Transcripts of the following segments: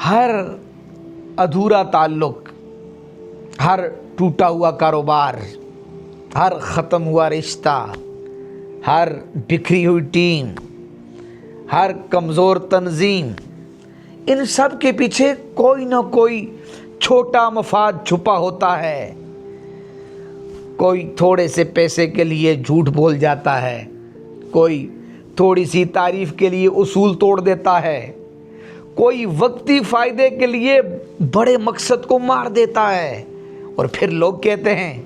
ہر ادھورا تعلق، ہر ٹوٹا ہوا کاروبار، ہر ختم ہوا رشتہ، ہر بکھری ہوئی ٹیم، ہر کمزور تنظیم، ان سب کے پیچھے کوئی نہ کوئی چھوٹا مفاد چھپا ہوتا ہے۔ کوئی تھوڑے سے پیسے کے لیے جھوٹ بول جاتا ہے، کوئی تھوڑی سی تعریف کے لیے اصول توڑ دیتا ہے، کوئی وقتی فائدے کے لیے بڑے مقصد کو مار دیتا ہے، اور پھر لوگ کہتے ہیں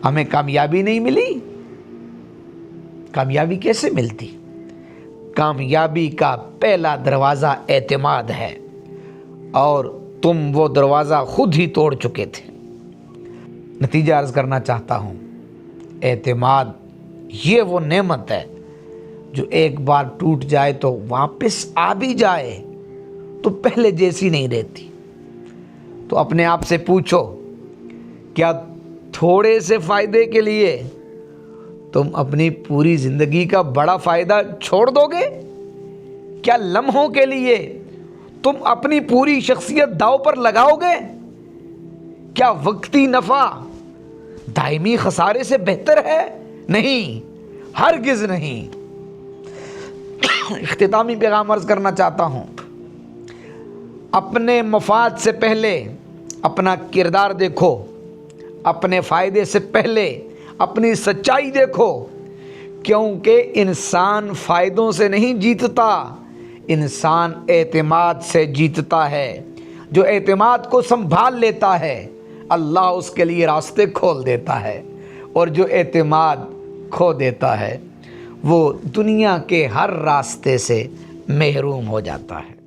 ہمیں کامیابی نہیں ملی۔ کامیابی کیسے ملتی؟ کامیابی کا پہلا دروازہ اعتماد ہے، اور تم وہ دروازہ خود ہی توڑ چکے تھے۔ نتیجہ عرض کرنا چاہتا ہوں، اعتماد یہ وہ نعمت ہے جو ایک بار ٹوٹ جائے تو واپس آ بھی جائے تو پہلے جیسی نہیں رہتی۔ تو اپنے آپ سے پوچھو، کیا تھوڑے سے فائدے کے لیے تم اپنی پوری زندگی کا بڑا فائدہ چھوڑ دو گے؟ کیا لمحوں کے لیے تم اپنی پوری شخصیت داؤ پر لگاؤ گے؟ کیا وقتی نفع دائمی خسارے سے بہتر ہے؟ نہیں، ہرگز نہیں۔ اختتامی پیغام عرض کرنا چاہتا ہوں، اپنے مفاد سے پہلے اپنا کردار دیکھو، اپنے فائدے سے پہلے اپنی سچائی دیکھو، کیونکہ انسان فائدوں سے نہیں جیتتا، انسان اعتماد سے جیتتا ہے۔ جو اعتماد کو سنبھال لیتا ہے، اللہ اس کے لیے راستے کھول دیتا ہے، اور جو اعتماد کھو دیتا ہے وہ دنیا کے ہر راستے سے محروم ہو جاتا ہے۔